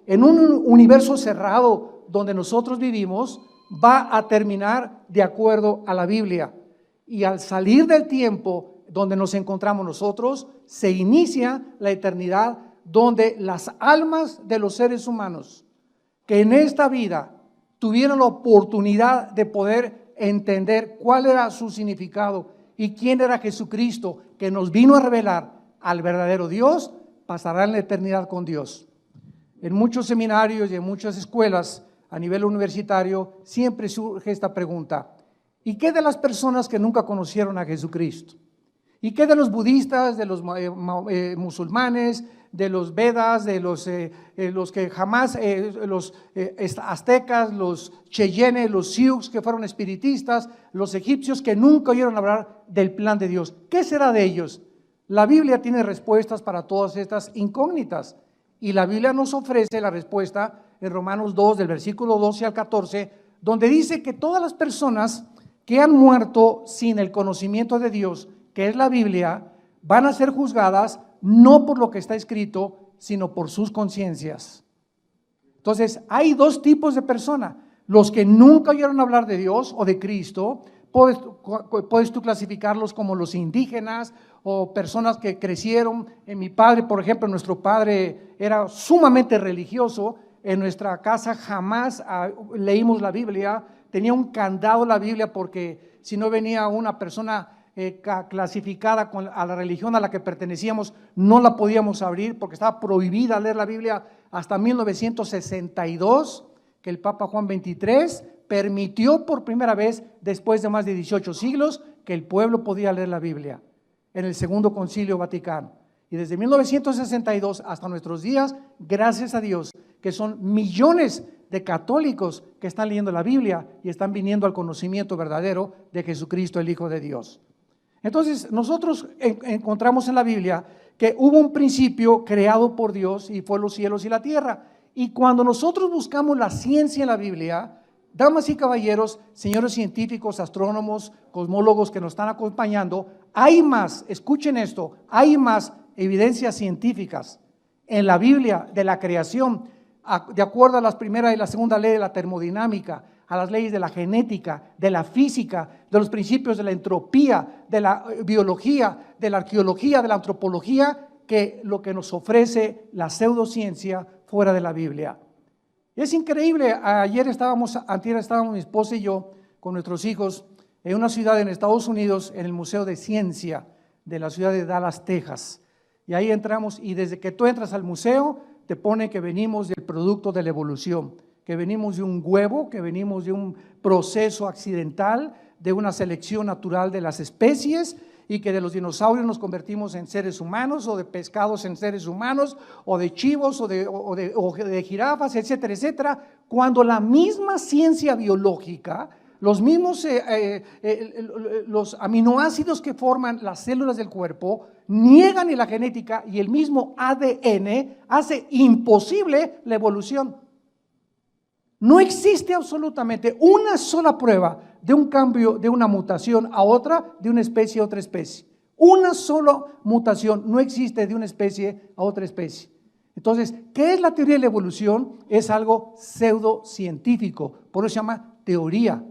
en un universo cerrado donde nosotros vivimos, va a terminar de acuerdo a la Biblia. Y al salir del tiempo donde nos encontramos nosotros, se inicia la eternidad, donde las almas de los seres humanos que en esta vida tuvieron la oportunidad de poder entender cuál era su significado y quién era Jesucristo, que nos vino a revelar al verdadero Dios, pasarán la eternidad con Dios. En muchos seminarios y en muchas escuelas a nivel universitario siempre surge esta pregunta: ¿y qué de las personas que nunca conocieron a Jesucristo? ¿Y qué de los budistas, de los musulmanes, de los Vedas, de los que jamás, los aztecas, los cheyennes, los sioux que fueron espiritistas, los egipcios que nunca oyeron hablar del plan de Dios? ¿Qué será de ellos? La Biblia tiene respuestas para todas estas incógnitas, y la Biblia nos ofrece la respuesta en Romanos 2, del versículo 12 al 14, donde dice que todas las personas que han muerto sin el conocimiento de Dios, que es la Biblia, van a ser juzgadas no por lo que está escrito, sino por sus conciencias. Entonces, hay dos tipos de personas: los que nunca oyeron hablar de Dios o de Cristo. Puedes tú clasificarlos como los indígenas o personas que crecieron. En mi padre, por ejemplo, nuestro padre era sumamente religioso. En nuestra casa jamás leímos la Biblia. Tenía un candado la Biblia, porque si no venía una persona clasificada a la religión a la que pertenecíamos, no la podíamos abrir, porque estaba prohibida leer la Biblia hasta 1962, que el Papa Juan XXIII permitió por primera vez, después de más de 18 siglos, que el pueblo podía leer la Biblia, en el Segundo Concilio Vaticano. Y desde 1962 hasta nuestros días, gracias a Dios, que son millones de católicos que están leyendo la Biblia y están viniendo al conocimiento verdadero de Jesucristo, el Hijo de Dios. Entonces, nosotros encontramos en la Biblia que hubo un principio creado por Dios, y fue los cielos y la tierra. Y cuando nosotros buscamos la ciencia en la Biblia, damas y caballeros, señores científicos, astrónomos, cosmólogos que nos están acompañando, hay más, escuchen esto, hay más evidencias científicas en la Biblia de la creación, de acuerdo a las primera y la segunda ley de la termodinámica, a las leyes de la genética, de la física, de los principios de la entropía, de la biología, de la arqueología, de la antropología, que lo que nos ofrece la pseudociencia fuera de la Biblia. Es increíble. Antier estábamos mi esposa y yo con nuestros hijos en una ciudad en Estados Unidos, en el Museo de Ciencia de la ciudad de Dallas, Texas. Y ahí entramos, y desde que tú entras al museo te pone que venimos del producto de la evolución, que venimos de un huevo, que venimos de un proceso accidental, de una selección natural de las especies, y que de los dinosaurios nos convertimos en seres humanos, o de pescados en seres humanos, o de chivos, o de jirafas, etcétera, etcétera, cuando la misma ciencia biológica, los mismos los aminoácidos que forman las células del cuerpo niegan, y la genética y el mismo ADN hace imposible la evolución. No existe absolutamente una sola prueba de un cambio, de una mutación a otra, de una especie a otra especie. Una sola mutación no existe de una especie a otra especie. Entonces, ¿qué es la teoría de la evolución? Es algo pseudocientífico, por eso se llama teoría.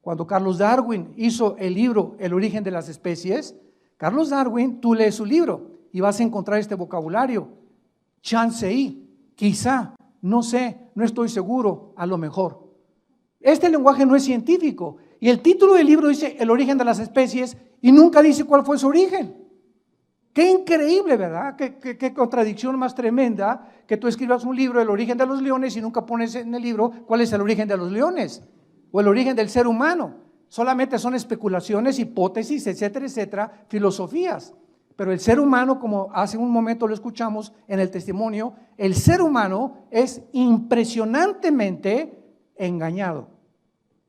Cuando Carlos Darwin hizo el libro El origen de las especies, Carlos Darwin, tú lees su libro y vas a encontrar este vocabulario: chance y, quizá, no sé, no estoy seguro, a lo mejor. Este lenguaje no es científico, y el título del libro dice El origen de las especies y nunca dice cuál fue su origen. Qué increíble, ¿verdad? Qué contradicción más tremenda, que tú escribas un libro, El origen de los leones, y nunca pones en el libro cuál es el origen de los leones o el origen del ser humano. Solamente son especulaciones, hipótesis, etcétera, etcétera, filosofías. Pero el ser humano, como hace un momento lo escuchamos en el testimonio, el ser humano es impresionantemente engañado.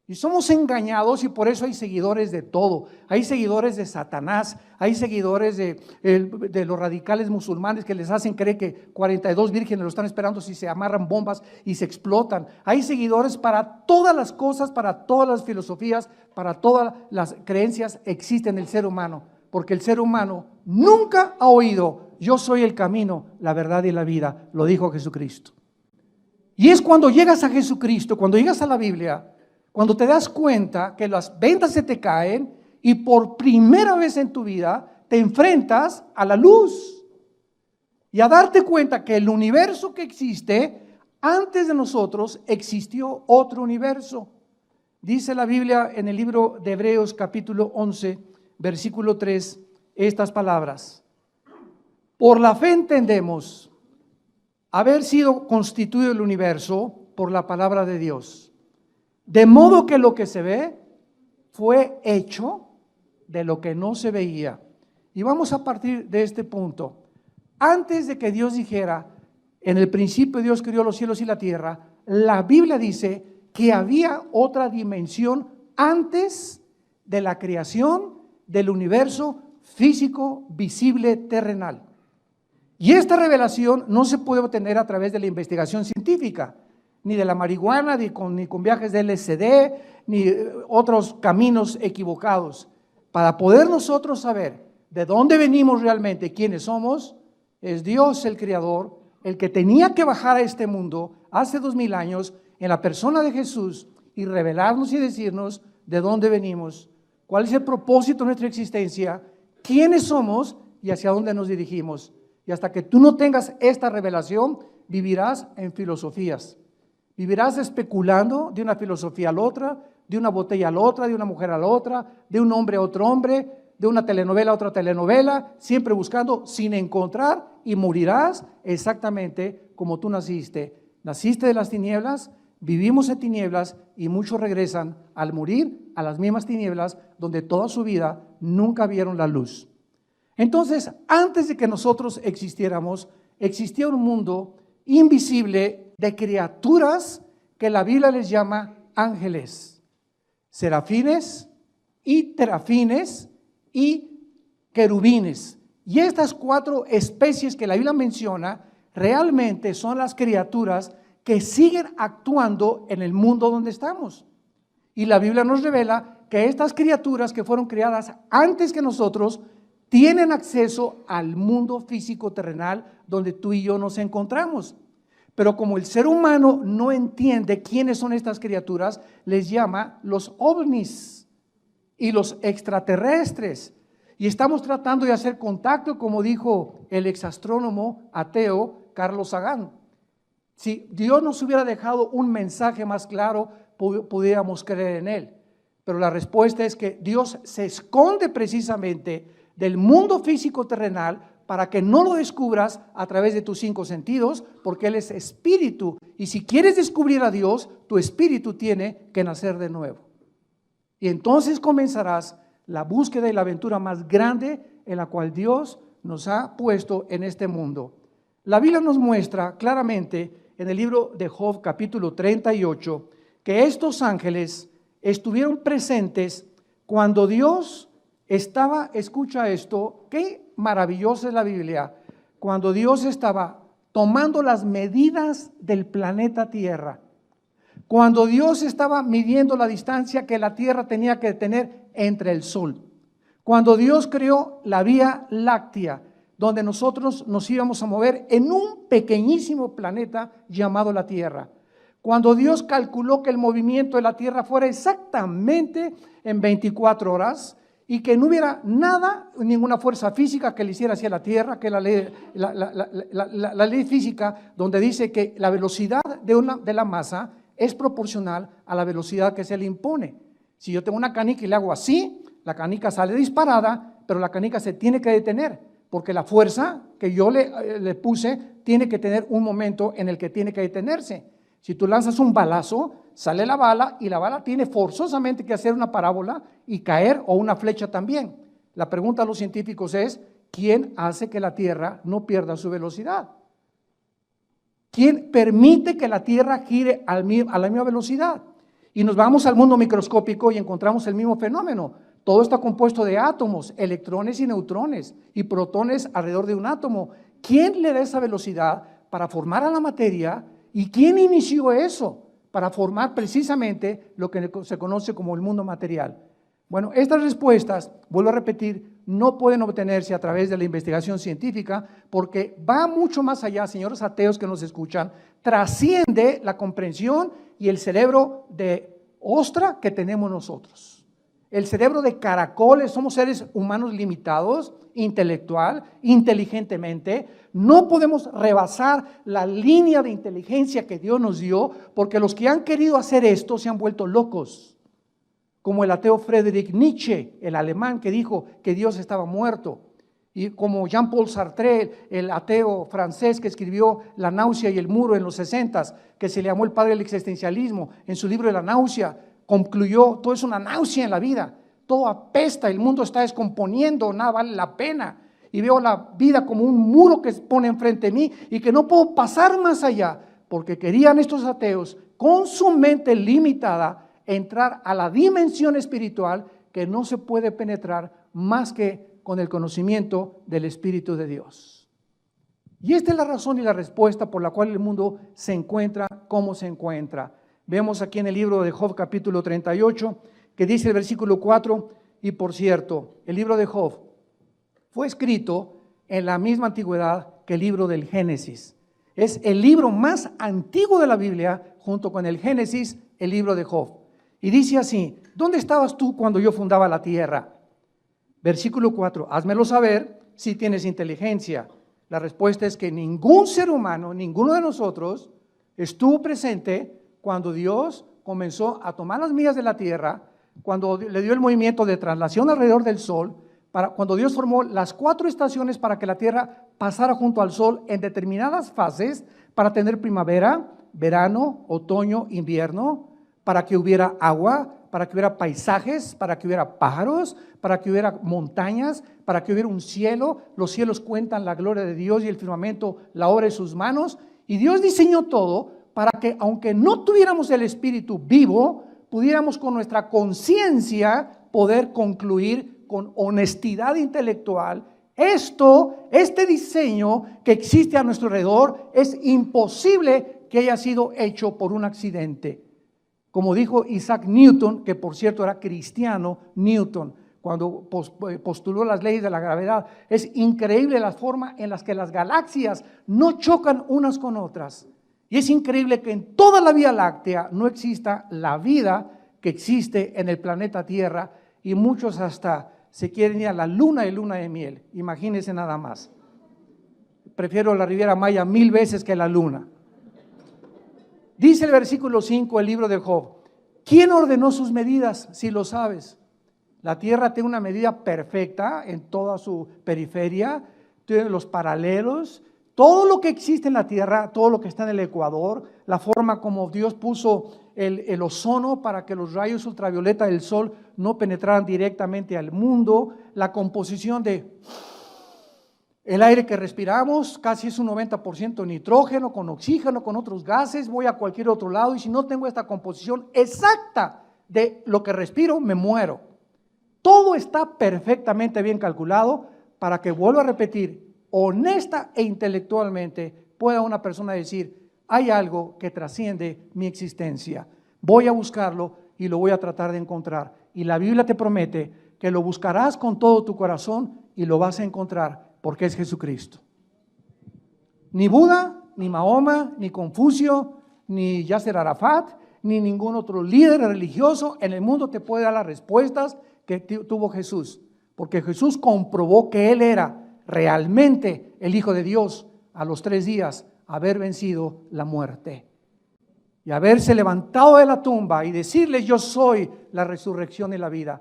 Y somos engañados, y por eso hay seguidores de todo. Hay seguidores de Satanás, hay seguidores de los radicales musulmanes que les hacen creer que 42 vírgenes lo están esperando si se amarran bombas y se explotan. Hay seguidores para todas las cosas, para todas las filosofías, para todas las creencias existen en el ser humano. Porque el ser humano nunca ha oído: yo soy el camino, la verdad y la vida. Lo dijo Jesucristo. Y es cuando llegas a Jesucristo, cuando llegas a la Biblia, cuando te das cuenta que las vendas se te caen y por primera vez en tu vida te enfrentas a la luz y a darte cuenta que el universo que existe, antes de nosotros existió otro universo. Dice la Biblia en el libro de Hebreos capítulo 11, versículo 3, estas palabras: por la fe entendemos haber sido constituido el universo por la palabra de Dios, de modo que lo que se ve fue hecho de lo que no se veía. Y vamos a partir de este punto. Antes de que Dios dijera, en el principio Dios creó los cielos y la tierra, la Biblia dice que había otra dimensión antes de la creación del universo físico, visible, terrenal. Y esta revelación no se puede obtener a través de la investigación científica, ni de la marihuana, ni con viajes de LSD, ni otros caminos equivocados. Para poder nosotros saber de dónde venimos realmente, quiénes somos, es Dios el Creador, el que tenía que bajar a este mundo hace 2000 años en la persona de Jesús y revelarnos y decirnos de dónde venimos, cuál es el propósito de nuestra existencia, quiénes somos y hacia dónde nos dirigimos. Y hasta que tú no tengas esta revelación, vivirás en filosofías. Vivirás especulando de una filosofía a la otra, de una botella a la otra, de una mujer a la otra, de un hombre a otro hombre, de una telenovela a otra telenovela, siempre buscando sin encontrar, y morirás exactamente como tú naciste. Naciste de las tinieblas, vivimos en tinieblas y muchos regresan al morir a las mismas tinieblas donde toda su vida nunca vieron la luz. Entonces, antes de que nosotros existiéramos, existía un mundo invisible de criaturas que la Biblia les llama ángeles, serafines y terafines y querubines. Y estas 4 especies que la Biblia menciona realmente son las criaturas que siguen actuando en el mundo donde estamos. Y la Biblia nos revela que estas criaturas que fueron creadas antes que nosotros tienen acceso al mundo físico terrenal donde tú y yo nos encontramos. Pero como el ser humano no entiende quiénes son estas criaturas, les llama los ovnis y los extraterrestres. Y estamos tratando de hacer contacto, como dijo el exastrónomo ateo Carlos Sagan. Si Dios nos hubiera dejado un mensaje más claro, pudiéramos creer en él. Pero la respuesta es que Dios se esconde precisamente del mundo físico terrenal para que no lo descubras a través de tus 5 sentidos, porque Él es espíritu. Y si quieres descubrir a Dios, tu espíritu tiene que nacer de nuevo. Y entonces comenzarás la búsqueda y la aventura más grande en la cual Dios nos ha puesto en este mundo. La Biblia nos muestra claramente en el libro de Job capítulo 38 que estos ángeles estuvieron presentes cuando Dios estaba, escucha esto, qué maravillosa es la Biblia, cuando Dios estaba tomando las medidas del planeta Tierra, cuando Dios estaba midiendo la distancia que la Tierra tenía que tener entre el Sol, cuando Dios creó la Vía Láctea, donde nosotros nos íbamos a mover en un pequeñísimo planeta llamado la Tierra, cuando Dios calculó que el movimiento de la Tierra fuera exactamente en 24 horas, y que no hubiera nada, ninguna fuerza física que le hiciera hacia la Tierra, que la ley física, donde dice que la velocidad de la masa es proporcional a la velocidad que se le impone. Si yo tengo una canica y le hago así, la canica sale disparada, pero la canica se tiene que detener, porque la fuerza que yo le puse tiene que tener un momento en el que tiene que detenerse. Si tú lanzas un balazo, sale la bala y la bala tiene forzosamente que hacer una parábola y caer, o una flecha también. La pregunta a los científicos es, ¿quién hace que la Tierra no pierda su velocidad? ¿Quién permite que la Tierra gire a la misma velocidad? Y nos vamos al mundo microscópico y encontramos el mismo fenómeno. Todo está compuesto de átomos, electrones y neutrones y protones alrededor de un átomo. ¿Quién le da esa velocidad para formar a la materia? ¿Y quién inició eso para formar precisamente lo que se conoce como el mundo material? Bueno, estas respuestas, vuelvo a repetir, no pueden obtenerse a través de la investigación científica, porque va mucho más allá, señores ateos que nos escuchan, trasciende la comprensión y el cerebro de ostra que tenemos nosotros. El cerebro de caracoles, somos seres humanos limitados, intelectual, inteligentemente. No podemos rebasar la línea de inteligencia que Dios nos dio, porque los que han querido hacer esto se han vuelto locos. Como el ateo Friedrich Nietzsche, el alemán, que dijo que Dios estaba muerto. Y como Jean-Paul Sartre, el ateo francés que escribió La náusea y el muro en los 60s, que se le llamó el padre del existencialismo, en su libro de La náusea, concluyó: todo es una náusea en la vida, todo apesta, el mundo está descomponiendo, nada vale la pena. Y veo la vida como un muro que se pone enfrente de mí y que no puedo pasar más allá, porque querían estos ateos, con su mente limitada, entrar a la dimensión espiritual que no se puede penetrar más que con el conocimiento del Espíritu de Dios. Y esta es la razón y la respuesta por la cual el mundo se encuentra como se encuentra. Vemos aquí en el libro de Job capítulo 38, que dice el versículo 4, y por cierto, el libro de Job fue escrito en la misma antigüedad que el libro del Génesis. Es el libro más antiguo de la Biblia, junto con el Génesis, el libro de Job. Y dice así: ¿dónde estabas tú cuando yo fundaba la tierra? Versículo 4, házmelo saber si tienes inteligencia. La respuesta es que ningún ser humano, ninguno de nosotros, estuvo presente cuando Dios comenzó a tomar las millas de la tierra, cuando le dio el movimiento de traslación alrededor del sol, cuando Dios formó las 4 estaciones para que la tierra pasara junto al sol en determinadas fases, para tener primavera, verano, otoño, invierno, para que hubiera agua, para que hubiera paisajes, para que hubiera pájaros, para que hubiera montañas, para que hubiera un cielo. Los cielos cuentan la gloria de Dios y el firmamento la obra de sus manos. Y Dios diseñó todo para que, aunque no tuviéramos el Espíritu vivo, pudiéramos con nuestra conciencia poder concluir con honestidad intelectual: este diseño que existe a nuestro alrededor es imposible que haya sido hecho por un accidente. Como dijo Isaac Newton, que por cierto era cristiano, Newton, cuando postuló las leyes de la gravedad, es increíble la forma en la que las galaxias no chocan unas con otras. Y es increíble que en toda la Vía Láctea no exista la vida que existe en el planeta Tierra, y muchos hasta se quieren ir a la luna de miel. Imagínense nada más. Prefiero la Riviera Maya 1000 veces que la luna. Dice el versículo 5, el libro de Job: ¿quién ordenó sus medidas, si lo sabes? La tierra tiene una medida perfecta en toda su periferia, tiene los paralelos, todo lo que existe en la tierra, todo lo que está en el ecuador, la forma como Dios puso el ozono para que los rayos ultravioleta del sol no penetraran directamente al mundo, la composición de el aire que respiramos, casi es un 90% nitrógeno, con oxígeno, con otros gases. Voy a cualquier otro lado y si no tengo esta composición exacta de lo que respiro, me muero. Todo está perfectamente bien calculado para que, vuelvo a repetir, honesta e intelectualmente pueda una persona decir: hay algo que trasciende mi existencia, voy a buscarlo y lo voy a tratar de encontrar. Y la Biblia te promete que lo buscarás con todo tu corazón y lo vas a encontrar, porque es Jesucristo. Ni Buda, ni Mahoma, ni Confucio, ni Yasser Arafat, ni ningún otro líder religioso en el mundo te puede dar las respuestas que tuvo Jesús, porque Jesús comprobó que Él era realmente el Hijo de Dios a los 3 días haber vencido la muerte y haberse levantado de la tumba y decirles: yo soy la resurrección y la vida.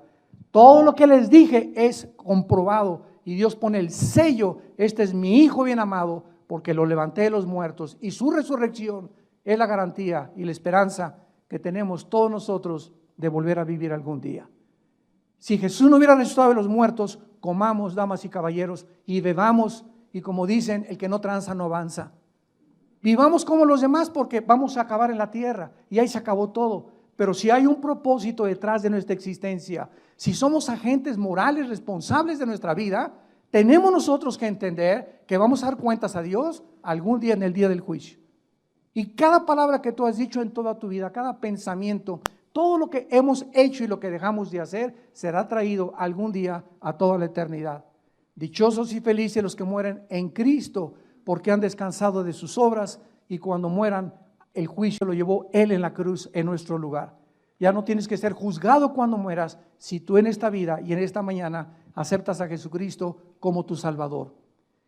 Todo lo que les dije es comprobado y Dios pone el sello: este es mi Hijo bien amado, porque lo levanté de los muertos, y su resurrección es la garantía y la esperanza que tenemos todos nosotros de volver a vivir algún día. Si Jesús no hubiera resucitado de los muertos, comamos, damas y caballeros, y bebamos, y como dicen, el que no tranza no avanza. Vivamos como los demás, porque vamos a acabar en la tierra y ahí se acabó todo. Pero si hay un propósito detrás de nuestra existencia, si somos agentes morales responsables de nuestra vida, tenemos nosotros que entender que vamos a dar cuentas a Dios algún día, en el día del juicio. Y cada palabra que tú has dicho en toda tu vida, cada pensamiento, Todo lo que hemos hecho y lo que dejamos de hacer será traído algún día a toda la eternidad. Dichosos y felices los que mueren en Cristo, porque han descansado de sus obras, y cuando mueran, el juicio lo llevó Él en la cruz en nuestro lugar. Ya no tienes que ser juzgado cuando mueras, si tú en esta vida y en esta mañana aceptas a Jesucristo como tu Salvador.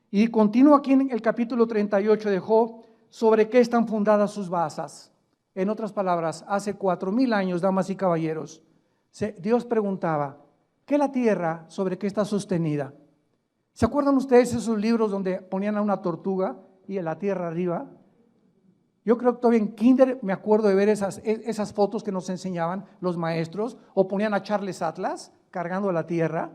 Y continúa aquí en el capítulo 38 de Job, sobre qué están fundadas sus bases. En otras palabras, hace 4000 años, damas y caballeros, Dios preguntaba, ¿qué es la tierra? ¿Sobre qué está sostenida? ¿Se acuerdan ustedes esos libros donde ponían a una tortuga y a la tierra arriba? Yo creo que todavía en kinder me acuerdo de ver esas fotos que nos enseñaban los maestros, o ponían a Charles Atlas cargando la tierra,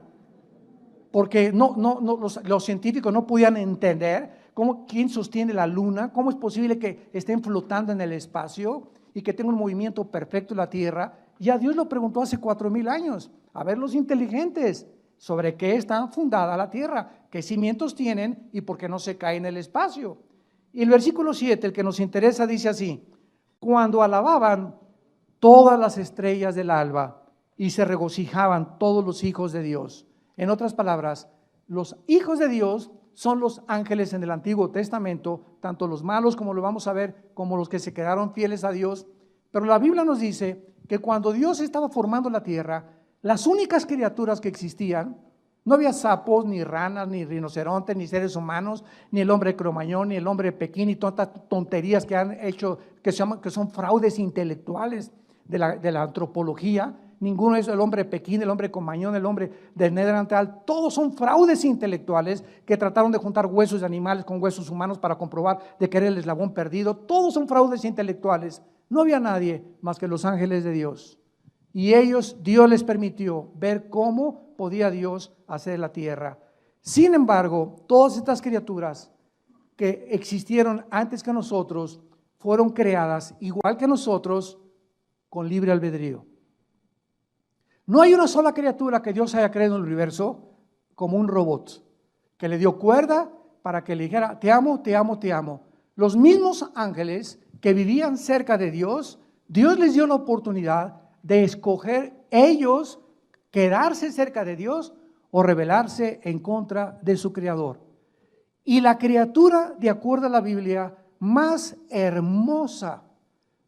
porque los científicos no podían entender quién sostiene la luna, cómo es posible que estén flotando en el espacio y que tenga un movimiento perfecto la tierra. Ya Dios lo preguntó hace 4000 años, a ver los inteligentes, sobre qué está fundada la tierra, qué cimientos tienen y por qué no se cae en el espacio. Y el versículo 7, el que nos interesa, dice así: cuando alababan todas las estrellas del alba y se regocijaban todos los hijos de Dios. En otras palabras, los hijos de Dios son los ángeles en el Antiguo Testamento, tanto los malos, como lo vamos a ver, como los que se quedaron fieles a Dios. Pero la Biblia nos dice que cuando Dios estaba formando la tierra, las únicas criaturas que existían, no había sapos, ni ranas, ni rinocerontes, ni seres humanos, ni el hombre cromañón, ni el hombre Pekín, y tantas tonterías que han hecho, que son fraudes intelectuales de la antropología. Ninguno es el hombre Pekín, el hombre cromañón, el hombre del Neandertal. Todos son fraudes intelectuales que trataron de juntar huesos de animales con huesos humanos para comprobar de que era el eslabón perdido. Todos son fraudes intelectuales. No había nadie más que los ángeles de Dios. Y Dios les permitió ver cómo podía Dios hacer la tierra. Sin embargo, todas estas criaturas que existieron antes que nosotros fueron creadas igual que nosotros, con libre albedrío. No hay una sola criatura que Dios haya creado en el universo como un robot, que le dio cuerda para que le dijera, te amo, te amo, te amo. Los mismos ángeles que vivían cerca de Dios, Dios les dio la oportunidad de escoger ellos quedarse cerca de Dios o rebelarse en contra de su Creador. Y la criatura, de acuerdo a la Biblia, más hermosa,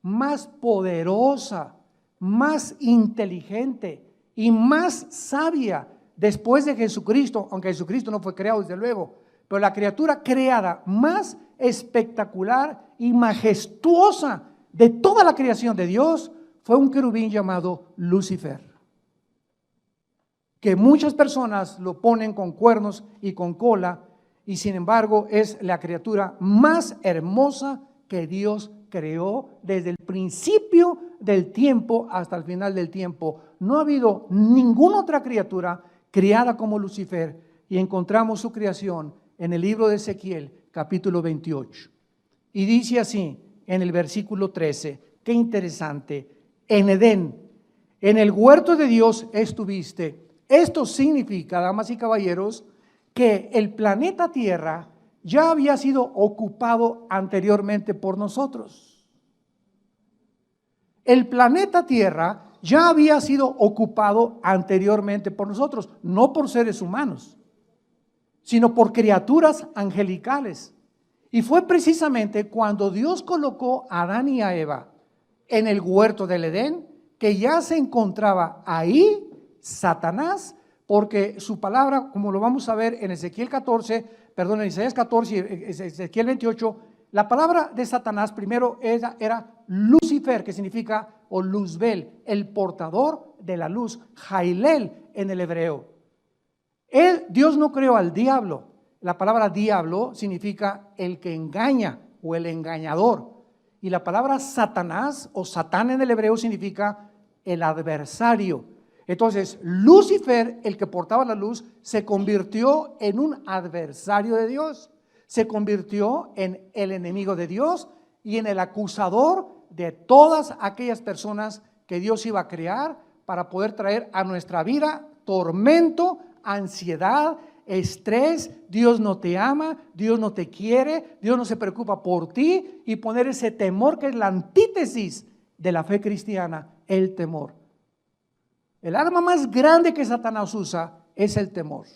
más poderosa, más inteligente y más sabia después de Jesucristo, aunque Jesucristo no fue creado desde luego, pero la criatura creada más espectacular y majestuosa de toda la creación de Dios fue un querubín llamado Lucifer, que muchas personas lo ponen con cuernos y con cola, y sin embargo es la criatura más hermosa que Dios creó desde el principio del tiempo hasta el final del tiempo. No ha habido ninguna otra criatura creada como Lucifer, y encontramos su creación en el libro de Ezequiel, capítulo 28. Y dice así en el versículo 13, qué interesante: en Edén, en el huerto de Dios estuviste. Esto significa, damas y caballeros, que el planeta Tierra ya había sido ocupado anteriormente por nosotros. El planeta Tierra ya había sido ocupado anteriormente por nosotros, no por seres humanos, sino por criaturas angelicales. Y fue precisamente cuando Dios colocó a Adán y a Eva en el huerto del Edén que ya se encontraba ahí Satanás, porque su palabra, como lo vamos a ver en en Isaías 14 y Ezequiel 28, la palabra de Satanás primero era Lucifer, que significa, o Luzbel, el portador de la luz, Jailel en el hebreo. Dios no creó al diablo. La palabra diablo significa el que engaña o el engañador. Y la palabra Satanás o Satán en el hebreo significa el adversario. Entonces, Lucifer, el que portaba la luz, se convirtió en un adversario de Dios. Se convirtió en el enemigo de Dios y en el acusador de todas aquellas personas que Dios iba a crear para poder traer a nuestra vida tormento, ansiedad, estrés. Dios no te ama, Dios no te quiere, Dios no se preocupa por ti, y poner ese temor que es la antítesis de la fe cristiana el temor. El arma más grande que Satanás usa es el temor.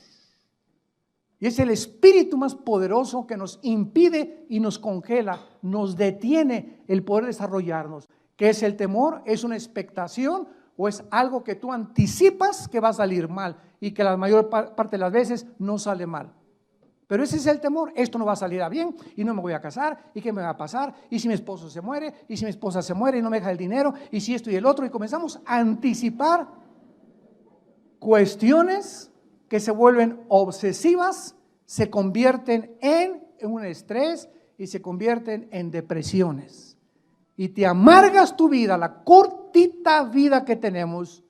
Y es el espíritu más poderoso que nos impide y nos congela, nos detiene el poder desarrollarnos. ¿Qué es el temor? ¿Es una expectación o es algo que tú anticipas que va a salir mal y que la mayor parte de las veces no sale mal? Pero ese es el temor. Esto no va a salir a bien y no me voy a casar y qué me va a pasar y si mi esposo se muere y si mi esposa se muere y no me deja el dinero y si esto y el otro, y comenzamos a anticipar cuestiones que se vuelven obsesivas, se convierten en un estrés y se convierten en depresiones. Y te amargas tu vida, la cortita vida que tenemos,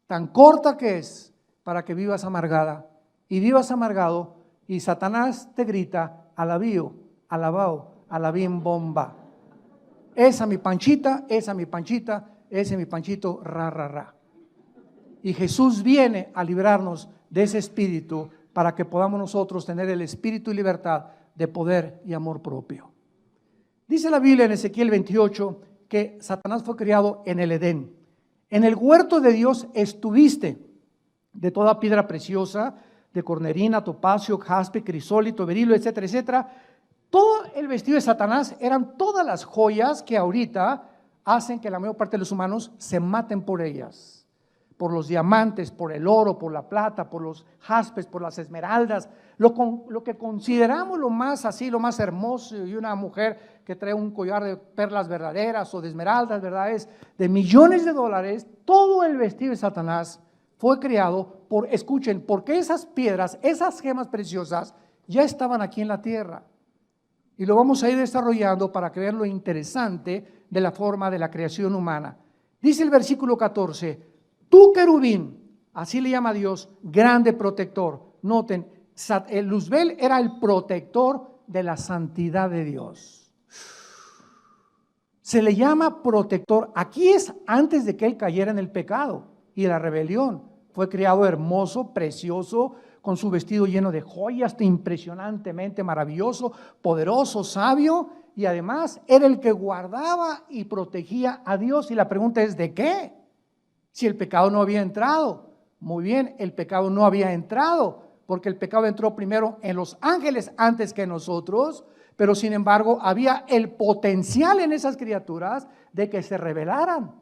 tan corta que es, para que vivas amargada y vivas amargado, y Satanás te grita: alabío, alabao, alabín bomba. Esa mi panchita, esa mi panchita, ese mi panchito, ra, ra, ra. Y Jesús viene a librarnos de ese espíritu para que podamos nosotros tener el espíritu y libertad de poder y amor propio. Dice la Biblia en Ezequiel 28 que Satanás fue criado en el Edén. En el huerto de Dios estuviste, de toda piedra preciosa, de cornerina, topacio, jaspe, crisólito, berilo, etcétera, etcétera. Todo el vestido de Satanás eran todas las joyas que ahorita hacen que la mayor parte de los humanos se maten por ellas. Por los diamantes, por el oro, por la plata, por los jaspes, por las esmeraldas, lo que consideramos lo más así, lo más hermoso, y una mujer que trae un collar de perlas verdaderas o de esmeraldas, ¿verdad? Es de millones de dólares. Todo el vestido de Satanás fue creado por, escuchen, porque esas piedras, esas gemas preciosas ya estaban aquí en la tierra. Y lo vamos a ir desarrollando para que vean lo interesante de la forma de la creación humana. Dice el versículo 14, tú querubín, así le llama Dios, grande protector. Noten, Luzbel era el protector de la santidad de Dios. Se le llama protector. Aquí es antes de que él cayera en el pecado y la rebelión. Fue creado hermoso, precioso, con su vestido lleno de joyas, impresionantemente maravilloso, poderoso, sabio, y además era el que guardaba y protegía a Dios. Y la pregunta es, ¿de qué? Si el pecado no había entrado. Muy bien, el pecado no había entrado, porque el pecado entró primero en los ángeles antes que nosotros, pero sin embargo había el potencial en esas criaturas de que se rebelaran.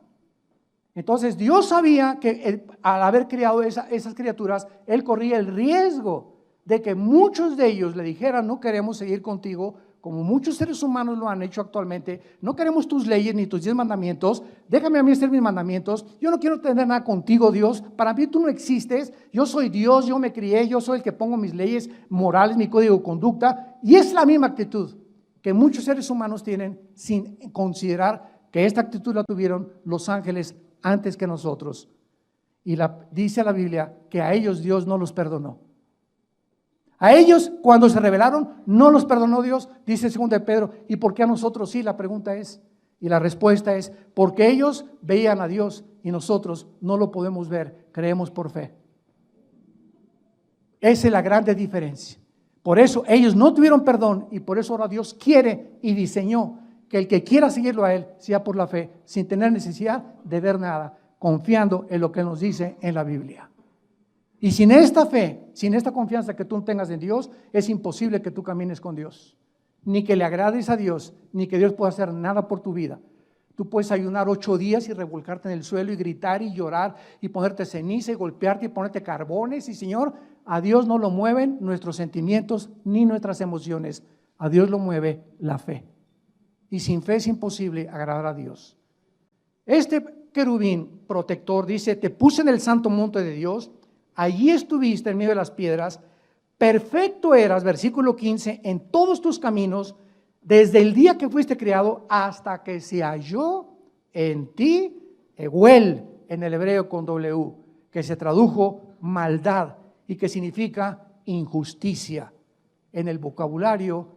Entonces Dios sabía que al haber creado esas criaturas, Él corría el riesgo de que muchos de ellos le dijeran: no queremos seguir contigo, como muchos seres humanos lo han hecho actualmente, no queremos tus leyes ni tus 10 mandamientos, déjame a mí hacer mis mandamientos, yo no quiero tener nada contigo, Dios, para mí tú no existes, yo soy Dios, yo me crié, yo soy el que pongo mis leyes morales, mi código de conducta, y es la misma actitud que muchos seres humanos tienen sin considerar que esta actitud la tuvieron los ángeles antes que nosotros. Y dice la Biblia que a ellos Dios no los perdonó. A ellos, cuando se rebelaron, no los perdonó Dios, dice 2 de Pedro. ¿Y por qué a nosotros sí? La pregunta es, y la respuesta es, porque ellos veían a Dios y nosotros no lo podemos ver, creemos por fe. Esa es la grande diferencia. Por eso ellos no tuvieron perdón y por eso ahora Dios quiere y diseñó que el que quiera seguirlo a Él sea por la fe, sin tener necesidad de ver nada, confiando en lo que nos dice en la Biblia. Y sin esta fe, sin esta confianza que tú tengas en Dios, es imposible que tú camines con Dios, ni que le agrades a Dios, ni que Dios pueda hacer nada por tu vida. Tú puedes ayunar 8 días y revolcarte en el suelo y gritar y llorar y ponerte ceniza y golpearte y ponerte carbones, y Señor, a Dios no lo mueven nuestros sentimientos ni nuestras emociones, a Dios lo mueve la fe. Y sin fe es imposible agradar a Dios. Este querubín protector dice: te puse en el santo monte de Dios, allí estuviste en medio de las piedras, perfecto eras, versículo 15, en todos tus caminos, desde el día que fuiste creado hasta que se halló en ti, Eguel, en el hebreo con W, que se tradujo maldad y que significa injusticia en el vocabulario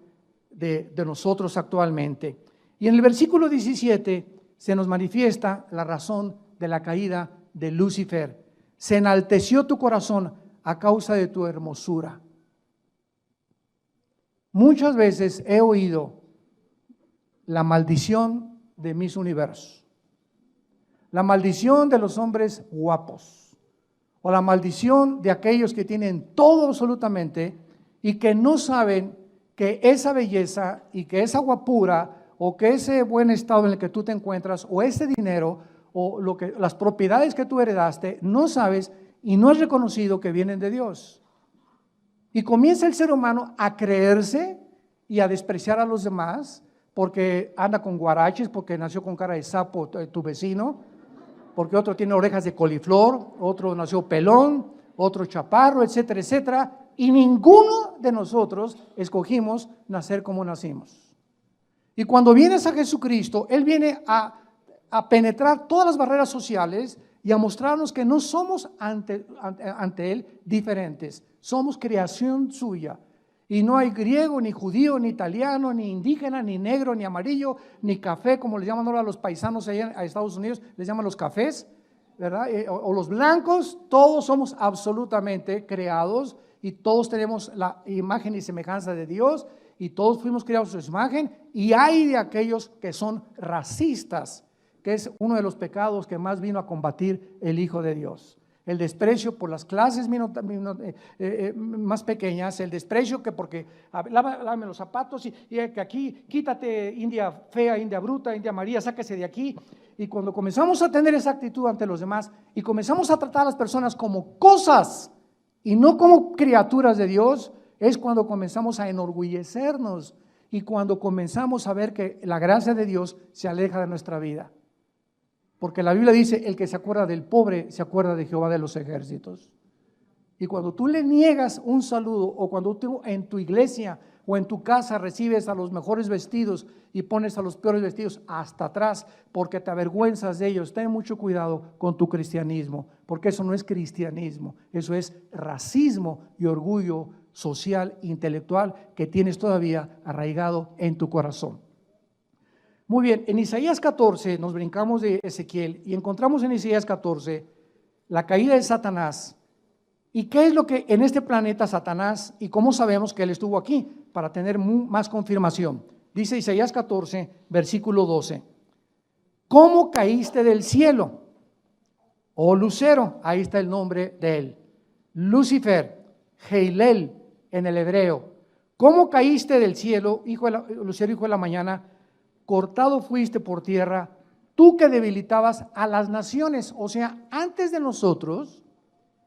de nosotros actualmente. Y en el versículo 17 se nos manifiesta la razón de la caída de Lucifer. Se enalteció tu corazón a causa de tu hermosura. Muchas veces he oído la maldición de Miss Universo. La maldición de los hombres guapos, o la maldición de aquellos que tienen todo absolutamente y que no saben que esa belleza y que esa guapura o que ese buen estado en el que tú te encuentras o ese dinero o las propiedades que tú heredaste, no sabes y no es reconocido que vienen de Dios. Y comienza el ser humano a creerse y a despreciar a los demás porque anda con guaraches, porque nació con cara de sapo tu vecino, porque otro tiene orejas de coliflor, otro nació pelón, otro chaparro, etcétera, etcétera. Y ninguno de nosotros escogimos nacer como nacimos. Y cuando vienes a Jesucristo, Él viene a penetrar todas las barreras sociales y a mostrarnos que no somos ante Él diferentes. Somos creación suya. Y no hay griego, ni judío, ni italiano, ni indígena, ni negro, ni amarillo, ni café, como le llaman ahora a los paisanos allá a Estados Unidos, les llaman los cafés, ¿verdad? O los blancos, todos somos absolutamente creados y todos tenemos la imagen y semejanza de Dios y todos fuimos creados a su imagen. Y hay de aquellos que son racistas, que es uno de los pecados que más vino a combatir el Hijo de Dios. El desprecio por las clases más pequeñas, el desprecio que porque lávame los zapatos y que aquí quítate India fea, India bruta, India María, sáquese de aquí. Y cuando comenzamos a tener esa actitud ante los demás y comenzamos a tratar a las personas como cosas y no como criaturas de Dios, es cuando comenzamos a enorgullecernos y cuando comenzamos a ver que la gracia de Dios se aleja de nuestra vida. Porque la Biblia dice, el que se acuerda del pobre, se acuerda de Jehová de los ejércitos. Y cuando tú le niegas un saludo, o cuando tú en tu iglesia o en tu casa recibes a los mejores vestidos y pones a los peores vestidos hasta atrás, porque te avergüenzas de ellos, ten mucho cuidado con tu cristianismo, porque eso no es cristianismo, eso es racismo y orgullo social, intelectual, que tienes todavía arraigado en tu corazón. Muy bien, en Isaías 14 nos brincamos de Ezequiel y encontramos en Isaías 14 la caída de Satanás. ¿Y qué es lo que en este planeta Satanás y cómo sabemos que él estuvo aquí? Para tener más confirmación. Dice Isaías 14, versículo 12. ¿Cómo caíste del cielo? Oh Lucero, ahí está el nombre de él. Lucifer, Heilel en el hebreo. ¿Cómo caíste del cielo, Lucero, hijo de la mañana? Cortado fuiste por tierra, tú que debilitabas a las naciones. O sea, antes de nosotros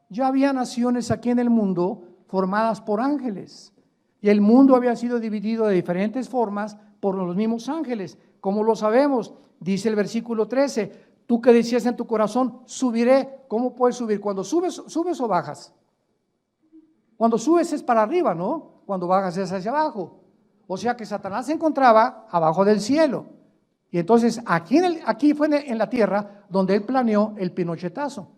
ya había naciones aquí en el mundo formadas por ángeles. Y el mundo había sido dividido de diferentes formas por los mismos ángeles. ¿Cómo lo sabemos? Dice el versículo 13, tú que decías en tu corazón, subiré. ¿Cómo puedes subir? Cuando subes o bajas. Cuando subes es para arriba, ¿no? Cuando bajas es hacia abajo. O sea que Satanás se encontraba abajo del cielo. Y entonces aquí fue en la tierra donde él planeó el pinochetazo.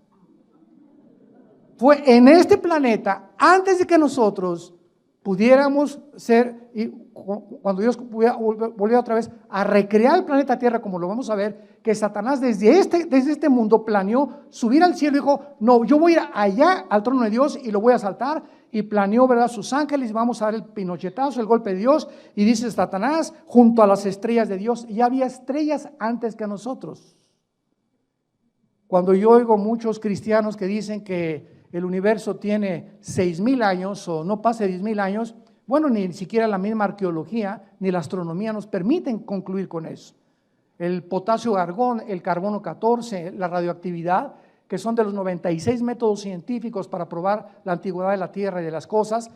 Fue en este planeta, antes de que nosotros pudiéramos ser, y cuando Dios volvió otra vez a recrear el planeta Tierra, como lo vamos a ver, que Satanás desde este mundo planeó subir al cielo y dijo, no, yo voy a ir allá al trono de Dios y lo voy a asaltar, y planeó, ¿verdad?, sus ángeles, vamos a dar el pinochetazo, el golpe de Dios, y dice Satanás, junto a las estrellas de Dios, y había estrellas antes que nosotros. Cuando yo oigo muchos cristianos que dicen que el universo tiene 6,000 años o no pase 10,000 años, bueno, ni siquiera la misma arqueología ni la astronomía nos permiten concluir con eso. El potasio argón, el carbono 14, la radioactividad, que son de los 96 métodos científicos para probar la antigüedad de la Tierra y de las cosas,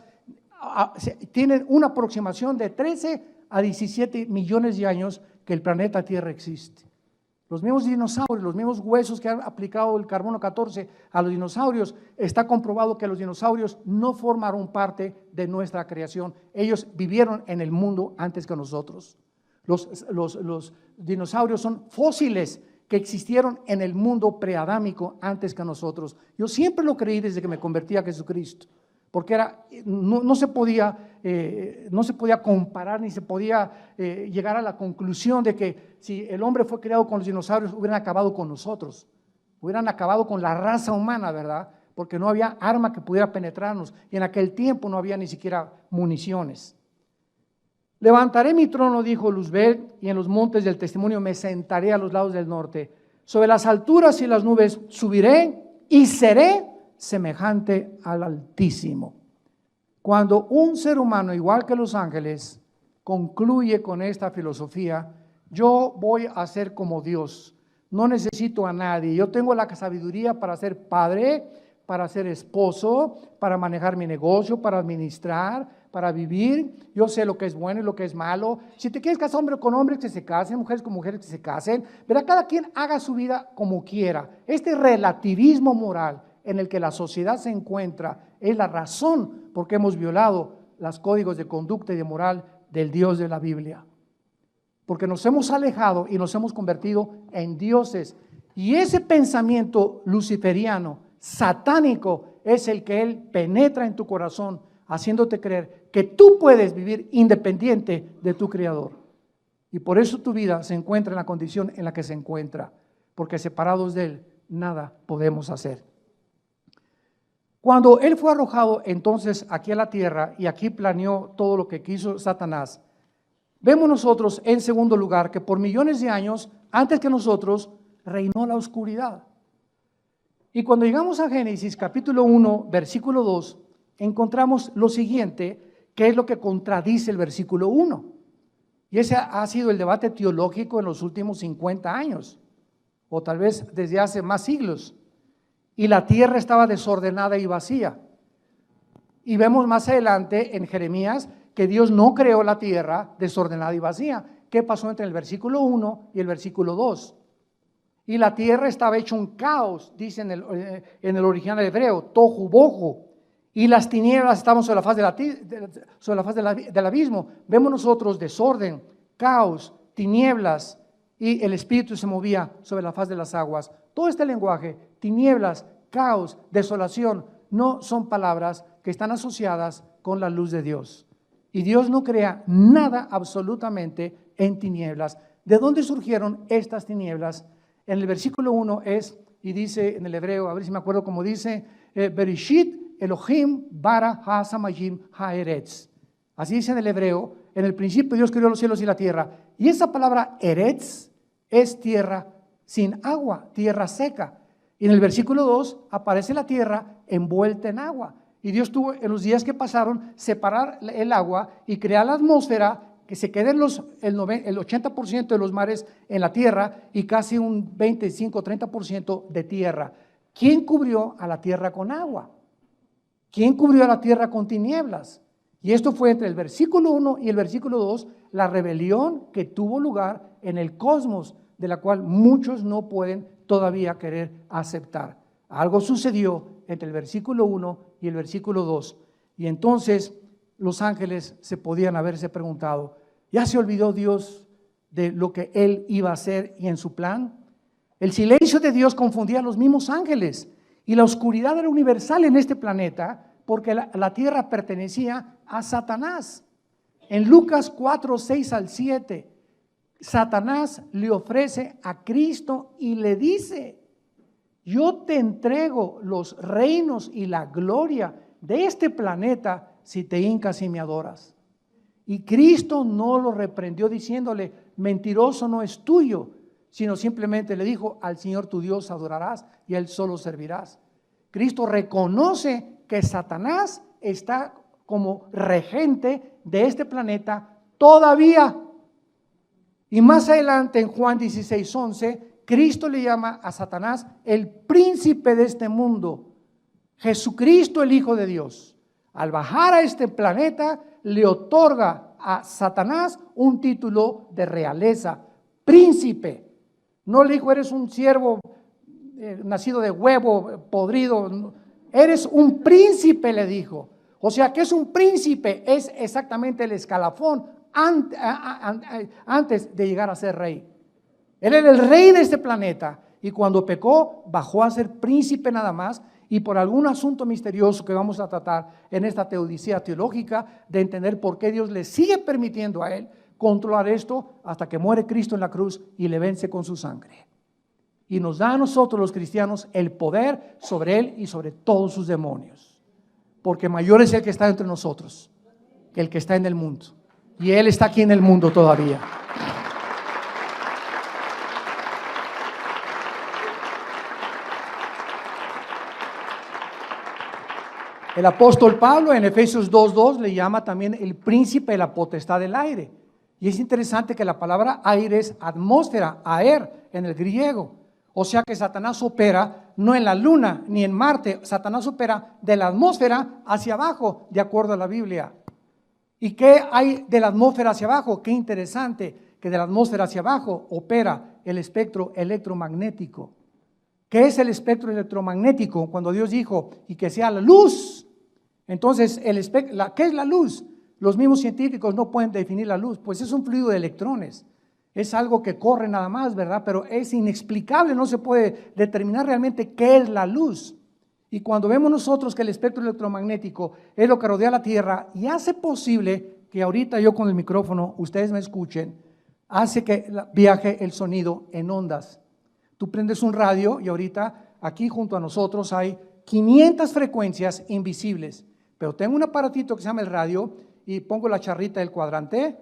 tienen una aproximación de 13 a 17 millones de años que el planeta Tierra existe. Los mismos dinosaurios, los mismos huesos que han aplicado el carbono 14 a los dinosaurios, está comprobado que los dinosaurios no formaron parte de nuestra creación. Ellos vivieron en el mundo antes que nosotros. Los dinosaurios son fósiles que existieron en el mundo preadámico antes que nosotros. Yo siempre lo creí desde que me convertí a Jesucristo, porque no se podía comparar ni se podía llegar a la conclusión de que si el hombre fue creado con los dinosaurios hubieran acabado con nosotros, hubieran acabado con la raza humana, ¿verdad? Porque no había arma que pudiera penetrarnos y en aquel tiempo no había ni siquiera municiones. Levantaré mi trono, dijo Luzbel, y en los montes del testimonio me sentaré a los lados del norte. Sobre las alturas y las nubes subiré y seré semejante al Altísimo. Cuando un ser humano, igual que los ángeles, concluye con esta filosofía, yo voy a ser como Dios, no necesito a nadie, yo tengo la sabiduría para ser padre, para ser esposo, para manejar mi negocio, para administrar, para vivir, yo sé lo que es bueno y lo que es malo. Si te quieres casar hombre con hombres, que se casen, mujeres con mujeres, que se casen, verá, cada quien haga su vida como quiera. Este relativismo moral en el que la sociedad se encuentra es la razón por qué hemos violado los códigos de conducta y de moral del Dios de la Biblia. Porque nos hemos alejado y nos hemos convertido en dioses. Y ese pensamiento luciferiano, satánico, es el que él penetra en tu corazón, haciéndote creer que tú puedes vivir independiente de tu Creador. Y por eso tu vida se encuentra en la condición en la que se encuentra, porque separados de él, nada podemos hacer. Cuando él fue arrojado entonces aquí a la tierra y aquí planeó todo lo que quiso Satanás, vemos nosotros en segundo lugar que por millones de años antes que nosotros reinó la oscuridad. Y cuando llegamos a Génesis capítulo 1 versículo 2 encontramos lo siguiente, que es lo que contradice el versículo 1. Y ese ha sido el debate teológico en los últimos 50 años, o tal vez desde hace más siglos. Y la tierra estaba desordenada y vacía. Y vemos más adelante en Jeremías que Dios no creó la tierra desordenada y vacía. ¿Qué pasó entre el versículo 1 y el versículo 2? Y la tierra estaba hecha un caos, dice en el original hebreo, tohu bohu. Y las tinieblas estaban sobre la faz, del abismo. Vemos nosotros desorden, caos, tinieblas, y el Espíritu se movía sobre la faz de las aguas. Todo este lenguaje, tinieblas, caos, desolación, no son palabras que están asociadas con la luz de Dios. Y Dios no crea nada absolutamente en tinieblas. ¿De dónde surgieron estas tinieblas? En el versículo 1 es, y dice en el hebreo, a ver si me acuerdo cómo dice, Bereshit Elohim bara ha-samayim ha-eretz. Así dice en el hebreo, en el principio Dios creó los cielos y la tierra. Y esa palabra eretz es tierra sin agua, tierra seca. Y en el versículo 2 aparece la tierra envuelta en agua. Y Dios tuvo en los días que pasaron separar el agua y crear la atmósfera, que se queden el 80% de los mares en la tierra y casi un 25-30% de tierra. ¿Quién cubrió a la tierra con agua? ¿Quién cubrió a la tierra con tinieblas? Y esto fue entre el versículo 1 y el versículo 2, la rebelión que tuvo lugar en el cosmos, de la cual muchos no pueden todavía querer aceptar. Algo sucedió entre el versículo 1 y el versículo 2. Y entonces los ángeles se podían haberse preguntado, ¿ya se olvidó Dios de lo que Él iba a hacer y en su plan? El silencio de Dios confundía a los mismos ángeles y la oscuridad era universal en este planeta porque la tierra pertenecía a Satanás. En Lucas 4, 6 al 7, Satanás le ofrece a Cristo y le dice, yo te entrego los reinos y la gloria de este planeta si te hincas y me adoras. Y Cristo no lo reprendió diciéndole, mentiroso no es tuyo, sino simplemente le dijo, al Señor tu Dios adorarás y a Él solo servirás. Cristo reconoce que Satanás está como regente de este planeta todavía. Y más adelante en Juan 16, 11, Cristo le llama a Satanás el príncipe de este mundo. Jesucristo, el Hijo de Dios, al bajar a este planeta, le otorga a Satanás un título de realeza, príncipe. No le dijo, eres un siervo nacido de huevo podrido. Eres un príncipe, le dijo. O sea, ¿qué es un príncipe? Es exactamente el escalafón antes de llegar a ser rey. Él era el rey de este planeta y cuando pecó bajó a ser príncipe nada más, y por algún asunto misterioso que vamos a tratar en esta teodicea teológica de entender por qué Dios le sigue permitiendo a él controlar esto hasta que muere Cristo en la cruz y le vence con su sangre. Y nos da a nosotros los cristianos el poder sobre él y sobre todos sus demonios. Porque mayor es el que está entre nosotros que el que está en el mundo. Y él está aquí en el mundo todavía. El apóstol Pablo en Efesios 2:2 le llama también el príncipe de la potestad del aire. Y es interesante que la palabra aire es atmósfera, aer en el griego. O sea que Satanás opera no en la luna ni en Marte, Satanás opera de la atmósfera hacia abajo, de acuerdo a la Biblia. ¿Y qué hay de la atmósfera hacia abajo? Qué interesante que de la atmósfera hacia abajo opera el espectro electromagnético. ¿Qué es el espectro electromagnético? Cuando Dios dijo, y que sea la luz. Entonces, ¿qué es la luz? Los mismos científicos no pueden definir la luz, pues es un fluido de electrones. Es algo que corre nada más, ¿verdad? Pero es inexplicable, no se puede determinar realmente qué es la luz. Y cuando vemos nosotros que el espectro electromagnético es lo que rodea la Tierra y hace posible que ahorita yo con el micrófono, ustedes me escuchen, hace que viaje el sonido en ondas. Tú prendes un radio y ahorita aquí junto a nosotros hay 500 frecuencias invisibles, pero tengo un aparatito que se llama el radio y pongo la charrita del cuadrante,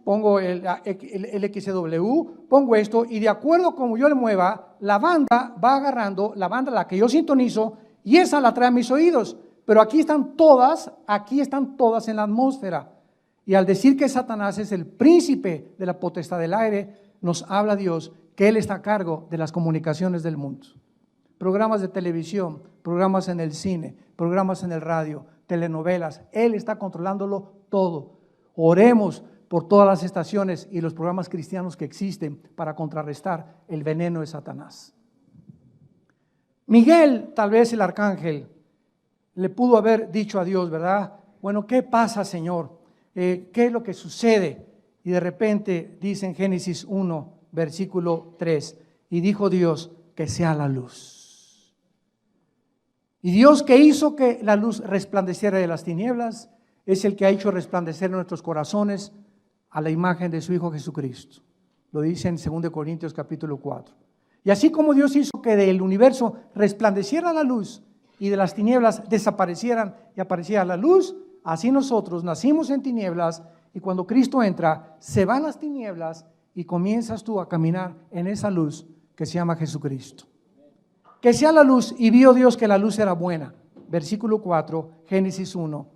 pongo el XW, pongo esto y de acuerdo como yo le mueva, la banda va agarrando, la banda a la que yo sintonizo y esa la trae a mis oídos, pero aquí están todas en la atmósfera. Y al decir que Satanás es el príncipe de la potestad del aire, nos habla Dios que Él está a cargo de las comunicaciones del mundo. Programas de televisión, programas en el cine, programas en el radio, telenovelas, Él está controlándolo todo. Oremos por todas las estaciones y los programas cristianos que existen para contrarrestar el veneno de Satanás. Miguel, tal vez el arcángel, le pudo haber dicho a Dios, ¿verdad? Bueno, ¿qué pasa, Señor? ¿Qué es lo que sucede? Y de repente dice en Génesis 1, versículo 3, y dijo Dios que sea la luz. Y Dios que hizo que la luz resplandeciera de las tinieblas, es el que ha hecho resplandecer en nuestros corazones a la imagen de su Hijo Jesucristo. Lo dice en 2 Corintios capítulo 4. Y así como Dios hizo que del universo resplandeciera la luz y de las tinieblas desaparecieran y apareciera la luz, así nosotros nacimos en tinieblas y cuando Cristo entra, se van las tinieblas y comienzas tú a caminar en esa luz que se llama Jesucristo. Que sea la luz, y vio Dios que la luz era buena. Versículo 4, Génesis 1.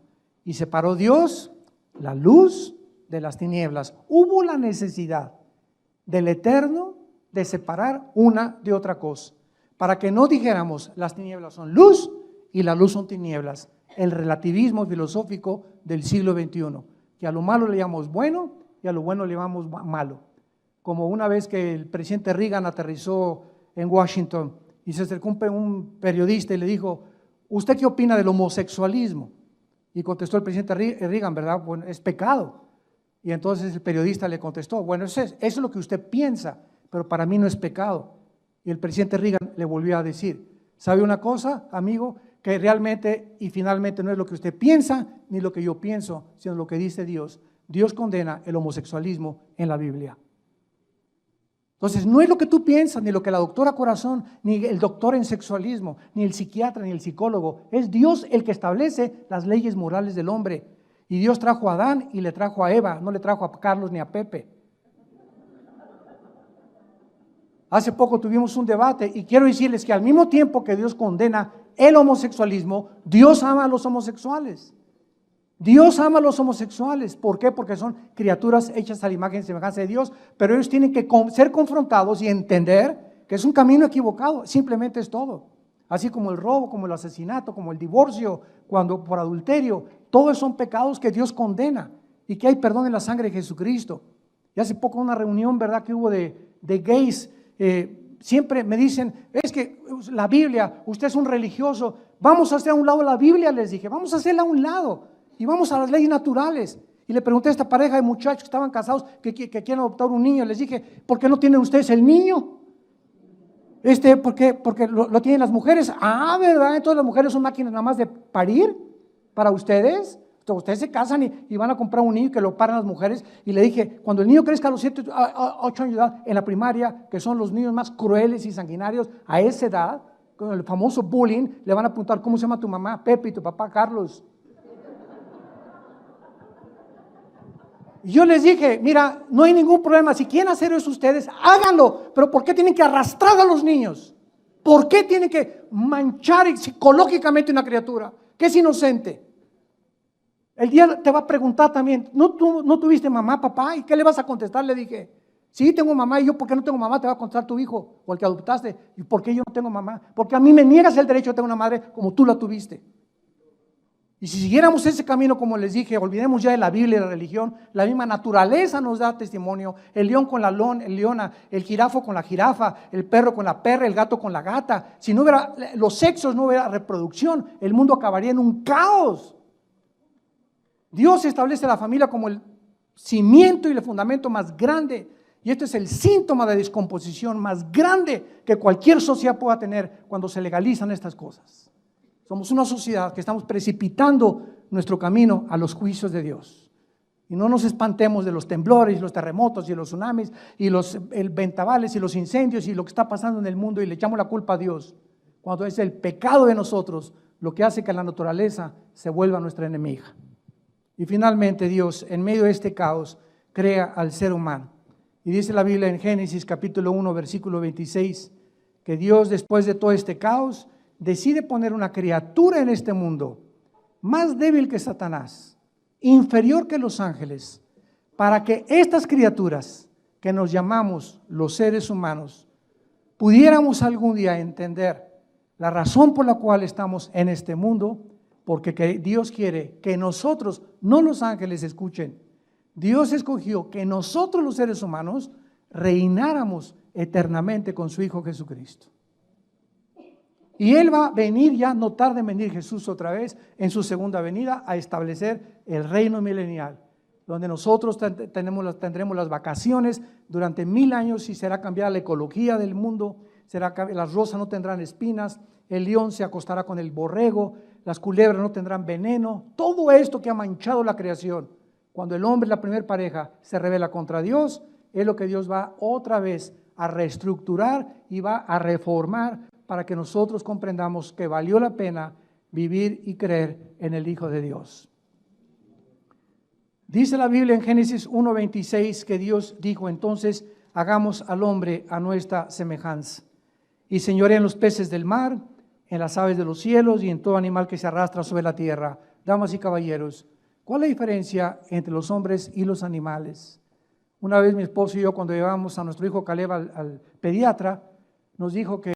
Y separó Dios la luz de las tinieblas. Hubo la necesidad del Eterno de separar una de otra cosa, para que no dijéramos las tinieblas son luz y la luz son tinieblas. El relativismo filosófico del siglo XXI, que a lo malo le llamamos bueno y a lo bueno le llamamos malo. Como una vez que el presidente Reagan aterrizó en Washington y se acercó un periodista y le dijo, ¿usted qué opina del homosexualismo? Y contestó el presidente Reagan, ¿verdad? Bueno, es pecado. Y entonces el periodista le contestó, bueno, eso es lo que usted piensa, pero para mí no es pecado. Y el presidente Reagan le volvió a decir, ¿sabe una cosa, amigo? Que realmente y finalmente no es lo que usted piensa ni lo que yo pienso, sino lo que dice Dios. Dios condena el homosexualismo en la Biblia. Entonces, no es lo que tú piensas, ni lo que la doctora Corazón, ni el doctor en sexualismo, ni el psiquiatra, ni el psicólogo. Es Dios el que establece las leyes morales del hombre. Y Dios trajo a Adán y le trajo a Eva, no le trajo a Carlos ni a Pepe. Hace poco tuvimos un debate y quiero decirles que al mismo tiempo que Dios condena el homosexualismo, Dios ama a los homosexuales. Dios ama a los homosexuales. ¿Por qué? Porque son criaturas hechas a la imagen y semejanza de Dios, pero ellos tienen que ser confrontados y entender que es un camino equivocado, simplemente es todo. Así como el robo, como el asesinato, como el divorcio, cuando por adulterio, todos son pecados que Dios condena y que hay perdón en la sangre de Jesucristo. Y hace poco una reunión, ¿verdad?, que hubo de gays, siempre me dicen, es que la Biblia, usted es un religioso, vamos a hacer a un lado la Biblia, les dije, vamos a hacerla a un lado. Y vamos a las leyes naturales. Y le pregunté a esta pareja de muchachos que estaban casados que quieren adoptar un niño. Les dije, ¿por qué no tienen ustedes el niño? ¿Por qué? Porque lo tienen las mujeres. Ah, ¿verdad? Entonces las mujeres son máquinas nada más de parir para ustedes. Entonces, ustedes se casan y van a comprar un niño que lo paran las mujeres. Y le dije, cuando el niño crezca a los 7, 8 años de edad en la primaria, que son los niños más crueles y sanguinarios a esa edad, con el famoso bullying, le van a preguntar, ¿cómo se llama tu mamá? Pepe, y tu papá Carlos. Y yo les dije, mira, no hay ningún problema, si quieren hacer eso ustedes, háganlo, pero ¿por qué tienen que arrastrar a los niños? ¿Por qué tienen que manchar psicológicamente una criatura? que es inocente. El día te va a preguntar también, ¿no tuviste mamá, papá? ¿Y qué le vas a contestar? Le dije, sí, tengo mamá. Y yo, ¿por qué no tengo mamá? Te va a contestar tu hijo o el que adoptaste. ¿Y por qué yo no tengo mamá? Porque a mí me niegas el derecho a tener una madre como tú la tuviste. Y si siguiéramos ese camino, como les dije, olvidemos ya de la Biblia y la religión, la misma naturaleza nos da testimonio, el león con la leona, el jirafo con la jirafa, el perro con la perra, el gato con la gata. Si no hubiera los sexos, no hubiera reproducción, el mundo acabaría en un caos. Dios establece la familia como el cimiento y el fundamento más grande, y este es el síntoma de descomposición más grande que cualquier sociedad pueda tener cuando se legalizan estas cosas. Somos una sociedad que estamos precipitando nuestro camino a los juicios de Dios. Y no nos espantemos de los temblores, los terremotos y los tsunamis y los ventavales y los incendios y lo que está pasando en el mundo y le echamos la culpa a Dios, cuando es el pecado de nosotros lo que hace que la naturaleza se vuelva nuestra enemiga. Y finalmente Dios, en medio de este caos, crea al ser humano. Y dice la Biblia en Génesis capítulo 1, versículo 26, que Dios, después de todo este caos, decide poner una criatura en este mundo más débil que Satanás, inferior que los ángeles, para que estas criaturas que nos llamamos los seres humanos pudiéramos algún día entender la razón por la cual estamos en este mundo, porque Dios quiere que nosotros, no los ángeles, escuchen, Dios escogió que nosotros los seres humanos reináramos eternamente con su Hijo Jesucristo. Y Él va a venir ya, no tarde en venir Jesús otra vez en su segunda venida a establecer el reino milenial, donde nosotros tendremos las vacaciones durante 1000 años y será cambiada la ecología del mundo, las rosas no tendrán espinas, el león se acostará con el borrego, las culebras no tendrán veneno, todo esto que ha manchado la creación, cuando el hombre, la primera pareja, se rebela contra Dios, es lo que Dios va otra vez a reestructurar y va a reformar para que nosotros comprendamos que valió la pena vivir y creer en el Hijo de Dios. Dice la Biblia en Génesis 1:26 que Dios dijo, entonces hagamos al hombre a nuestra semejanza y señoree en los peces del mar, en las aves de los cielos y en todo animal que se arrastra sobre la tierra. Damas y caballeros, ¿cuál es la diferencia entre los hombres y los animales? Una vez mi esposo y yo, cuando llevábamos a nuestro hijo Caleb al pediatra, nos dijo que